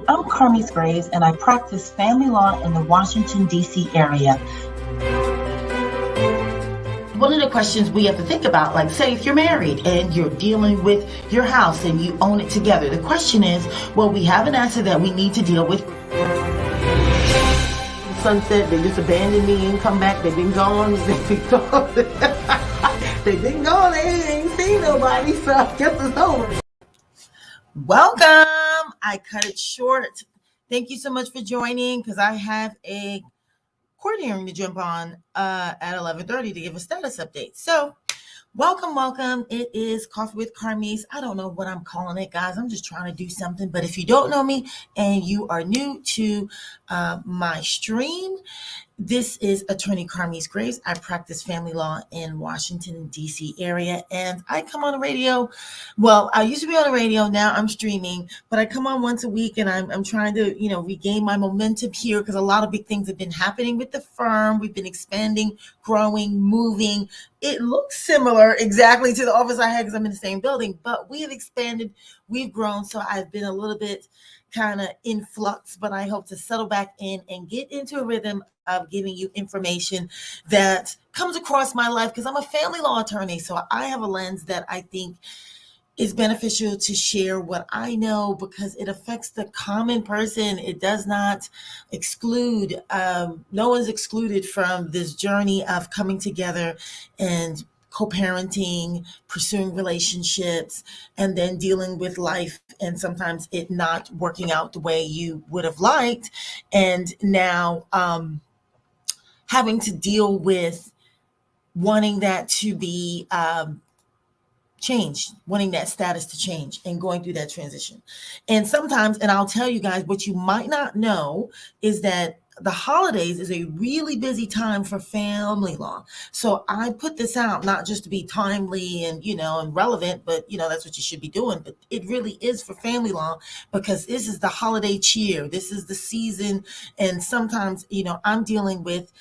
I'm Carmiece and I practice family law in the Washington, D.C. area. One of the questions we have to think about, like say if you're married and you're dealing with your house and you own it together, the question is, well, we have an asset that we need to deal with. Sunset, they just abandoned me and come back, they've been gone, they've been gone. They've been gone, they ain't seen nobody, so I guess it's over. Welcome. I cut it short. Thank you so much for joining because I have a court hearing to jump on at 11:30 to give a status update. So welcome. It is Coffee with Carmiece. I don't know what I'm calling it, guys. I'm just trying to do something. But if you don't know me and you are new to my stream, this is Attorney Carmiece Graves. I practice family law in Washington, D.C. area, and I come on the radio. Well, I used to be on the radio. Now I'm streaming, but I come on once a week, and I'm trying to, regain my momentum here because a lot of big things have been happening with the firm. We've been expanding, growing, moving. It looks similar exactly to the office I had because I'm in the same building, but we have expanded, we've grown, so I've been a little bit kind of in flux, but I hope to settle back in and get into a rhythm of giving you information that comes across my life because I'm a family law attorney. So I have a lens that I think is beneficial to share what I know because it affects the common person. It does not exclude, no one's excluded from this journey of coming together and co-parenting, pursuing relationships, and then dealing with life and sometimes it not working out the way you would have liked. And now having to deal with wanting that to be changed, wanting that status to change and going through that transition. And sometimes, and I'll tell you guys, what you might not know is that the holidays is a really busy time for family law. So I put this out not just to be timely and, and relevant, but, that's what you should be doing. But it really is for family law because this is the holiday cheer. This is the season. And sometimes, I'm dealing with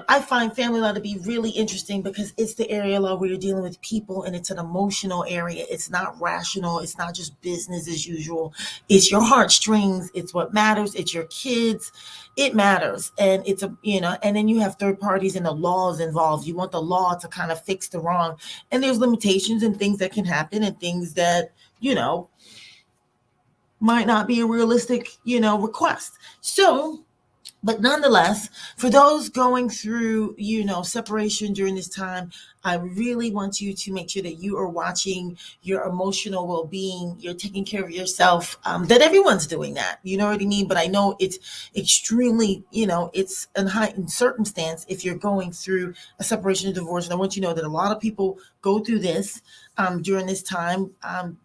I find family law to be really interesting because it's the area law where you're dealing with people and it's an emotional area. It's not rational. It's not just business as usual. It's your heartstrings. It's what matters. It's your kids. It matters. And it's and then you have third parties and the laws involved. You want the law to kind of fix the wrong. And there's limitations and things that can happen and things that, might not be a realistic, request. So, but nonetheless, for those going through, separation during this time, I really want you to make sure that you are watching your emotional well-being. You're taking care of yourself, that everyone's doing that. You know what I mean? But I know it's extremely, it's a heightened circumstance if you're going through a separation or divorce. And I want you to know that a lot of people go through this during this time,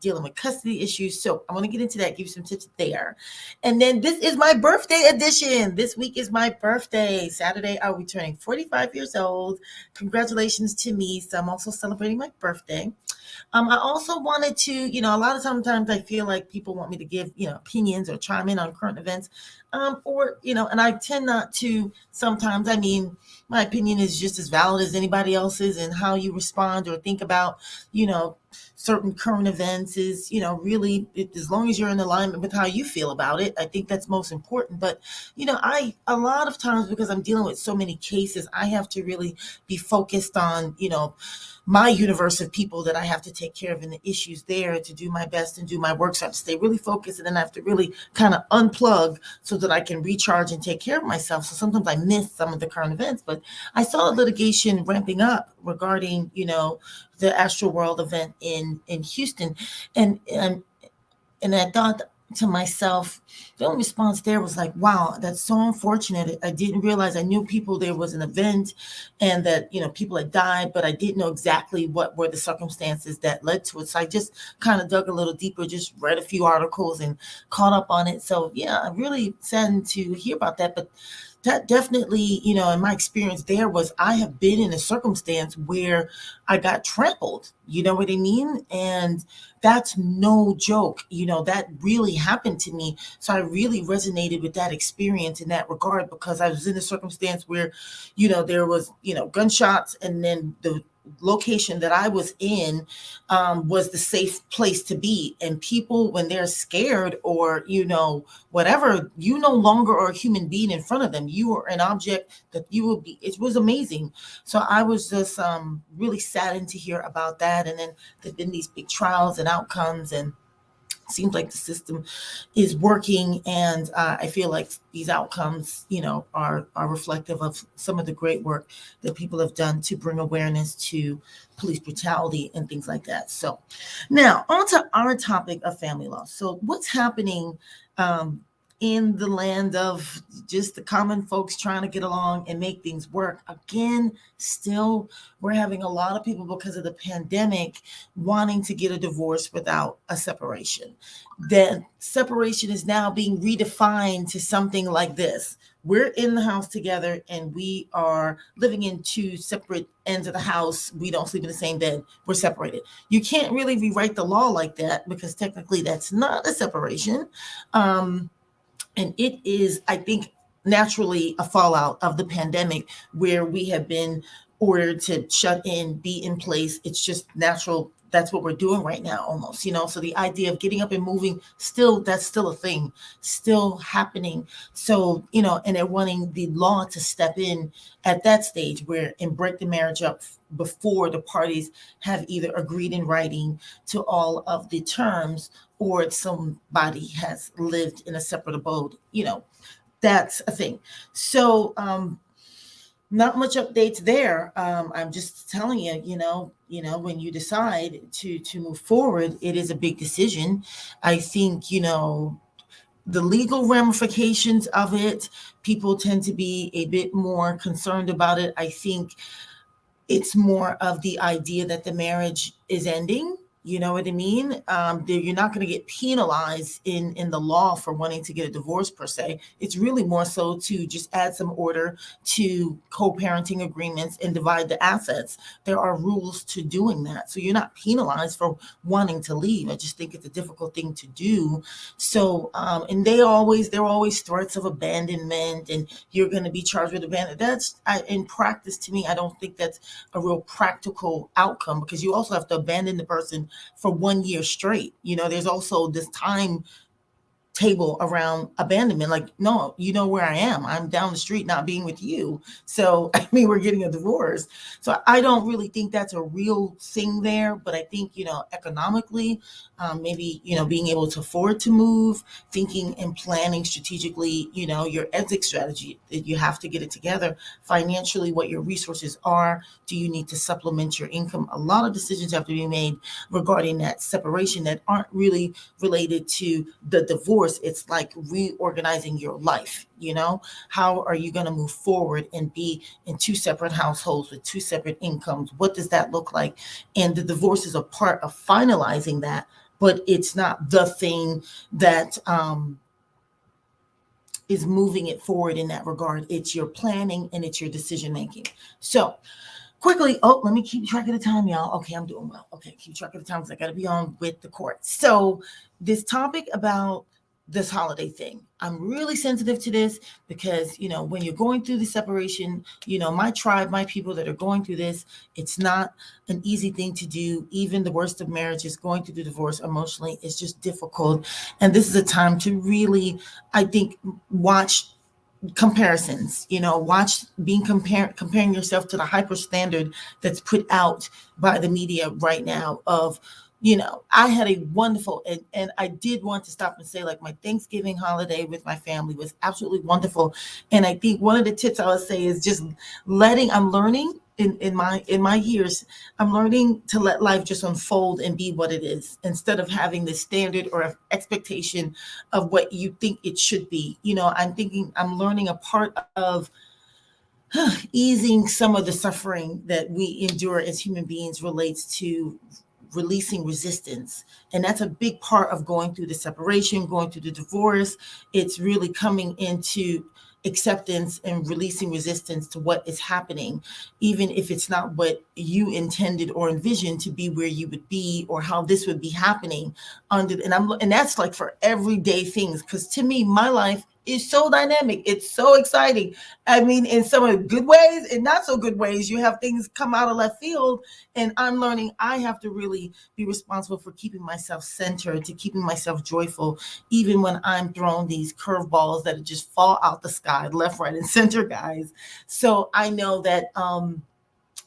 dealing with custody issues. So I want to get into that, give you some tips there. And then this is my birthday edition. This week is my birthday. Saturday, I'll be turning 45 years old. Congratulations to me. So I'm also celebrating my birthday. I also wanted to, a lot of sometimes I feel like people want me to give, opinions or chime in on current events. And I tend not to sometimes. I mean, my opinion is just as valid as anybody else's, and how you respond or think about, certain current events is, really, as long as you're in alignment with how you feel about it, I think that's most important. But, a lot of times, because I'm dealing with so many cases, I have to really be focused on, my universe of people that I have to take care of and the issues there to do my best and do my work. So I have to stay really focused, and then I have to really kind of unplug so that I can recharge and take care of myself. So sometimes I miss some of the current events, but I saw the litigation ramping up regarding, the Astro World event in Houston. And I thought to myself, the only response there was like, wow, that's so unfortunate. I didn't realize. I knew people, there was an event and that, people had died, but I didn't know exactly what were the circumstances that led to it. So I just kind of dug a little deeper, just read a few articles and caught up on it. So yeah, I'm really saddened to hear about that. But that definitely, in my experience there was, I have been in a circumstance where I got trampled, you know what I mean? And that's no joke. That really happened to me. So I really resonated with that experience in that regard, because I was in a circumstance where, there was, gunshots, and then the location that I was in was the safe place to be. And people, when they're scared or, whatever, you no longer are a human being in front of them. You are an object that you will be. It was amazing. So I was just really saddened to hear about that. And then there've been these big trials and outcomes, and seems like the system is working, and I feel like these outcomes, are reflective of some of the great work that people have done to bring awareness to police brutality and things like that. So now on to our topic of family law. So what's happening in the land of just the common folks trying to get along and make things work? Again, still, we're having a lot of people, because of the pandemic, wanting to get a divorce without a separation. That separation is now being redefined to something like this. We're in the house together and we are living in two separate ends of the house. We don't sleep in the same bed. We're separated. You can't really rewrite the law like that, because technically that's not a separation. And it is, I think, naturally a fallout of the pandemic, where we have been ordered to shut in, be in place. It's just natural. That's what we're doing right now, almost, So the idea of getting up and moving, that's still a thing, still happening. So, and they're wanting the law to step in at that stage and break the marriage up before the parties have either agreed in writing to all of the terms, or somebody has lived in a separate abode. That's a thing. So not much updates there. I'm just telling you, when you decide to move forward, it is a big decision. I think, the legal ramifications of it, people tend to be a bit more concerned about it. I think it's more of the idea that the marriage is ending. You know what I mean? You're not going to get penalized in the law for wanting to get a divorce per se. It's really more so to just add some order to co-parenting agreements and divide the assets. There are rules to doing that. So you're not penalized for wanting to leave. I just think it's a difficult thing to do. So, and there are always threats of abandonment, and you're going to be charged with abandonment. In practice, to me, I don't think that's a real practical outcome, because you also have to abandon the person for 1 year straight. There's also this time table around abandonment. Like, no, you know where I am. I'm down the street, not being with you. So, we're getting a divorce. So I don't really think that's a real thing there. But I think, economically, maybe, being able to afford to move, thinking and planning strategically, your exit strategy, that you have to get it together financially, what your resources are. Do you need to supplement your income? A lot of decisions have to be made regarding that separation that aren't really related to the divorce. It's like reorganizing your life. How are you going to move forward and be in two separate households with two separate incomes? What does that look like? And the divorce is a part of finalizing that, but it's not the thing that is moving it forward in that regard. It's your planning and it's your decision making. So quickly, let me keep track of the time, y'all. Okay, I'm doing well. Okay, keep track of the time because I got to be on with the court. So this topic about this holiday thing, I'm really sensitive to this, because, when you're going through the separation, my tribe, my people that are going through this, it's not an easy thing to do. Even the worst of marriages, going through the divorce emotionally, is just difficult. And this is a time to really, I think, watch comparisons, watch comparing yourself to the hyper standard that's put out by the media right now of, I had a wonderful, and I did want to stop and say, like, my Thanksgiving holiday with my family was absolutely wonderful. And I think one of the tips I would say is just I'm learning in my years, I'm learning to let life just unfold and be what it is, instead of having this standard or expectation of what you think it should be. I'm learning a part of easing some of the suffering that we endure as human beings relates to releasing resistance. And that's a big part of going through the separation, going through the divorce. It's really coming into acceptance and releasing resistance to what is happening, even if it's not what you intended or envisioned to be where you would be, or how this would be happening and that's like for everyday things. Because to me, my life is so dynamic. It's so exciting. I mean, in some of the good ways and not so good ways, you have things come out of left field. And I'm learning I have to really be responsible for keeping myself centered, to keeping myself joyful, even when I'm thrown these curveballs that just fall out the sky, left, right, and center, guys. So I know that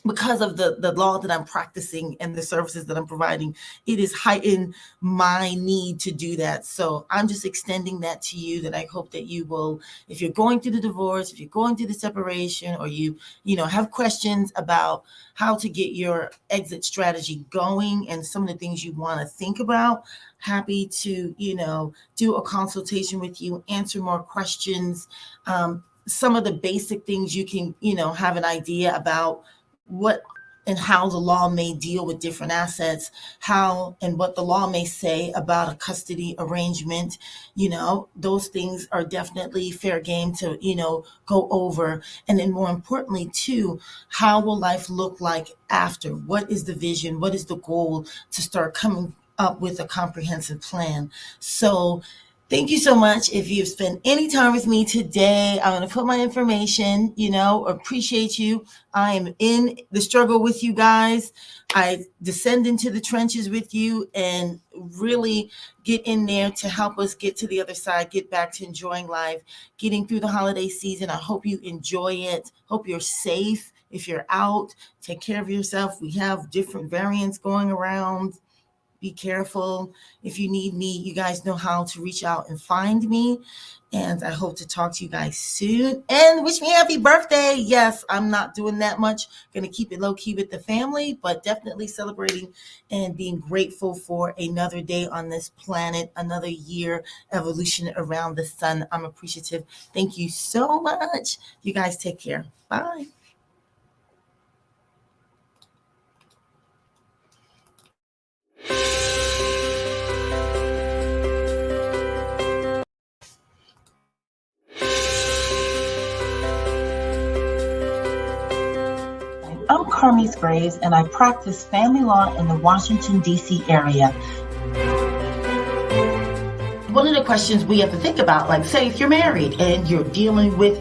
because of the law that I'm practicing and the services that I'm providing, it is heightened my need to do that. So I'm just extending that to you, that I hope that you will, if you're going through the divorce, if you're going through the separation, or you have questions about how to get your exit strategy going and some of the things you want to think about, happy to, do a consultation with you, answer more questions. Some of the basic things you can, have an idea about what and how the law may deal with different assets, how and what the law may say about a custody arrangement. Those things are definitely fair game to, go over. And then more importantly, too, how will life look like after? What is the vision? What is the goal to start coming up with a comprehensive plan? So thank you so much. If you've spent any time with me today, I'm going to put my information, appreciate you. I am in the struggle with you guys. I descend into the trenches with you and really get in there to help us get to the other side, get back to enjoying life, getting through the holiday season. I hope you enjoy it. Hope you're safe. If you're out, take care of yourself. We have different variants going around. Be careful. If you need me, you guys know how to reach out and find me. And I hope to talk to you guys soon. And wish me happy birthday. Yes, I'm not doing that much. Going to keep it low key with the family, but definitely celebrating and being grateful for another day on this planet, another year evolution around the sun. I'm appreciative. Thank you so much. You guys take care. Bye. I'm Carmiece Graves, and I practice family law in the Washington, D.C. area. One of the questions we have to think about, like, say if you're married and you're dealing with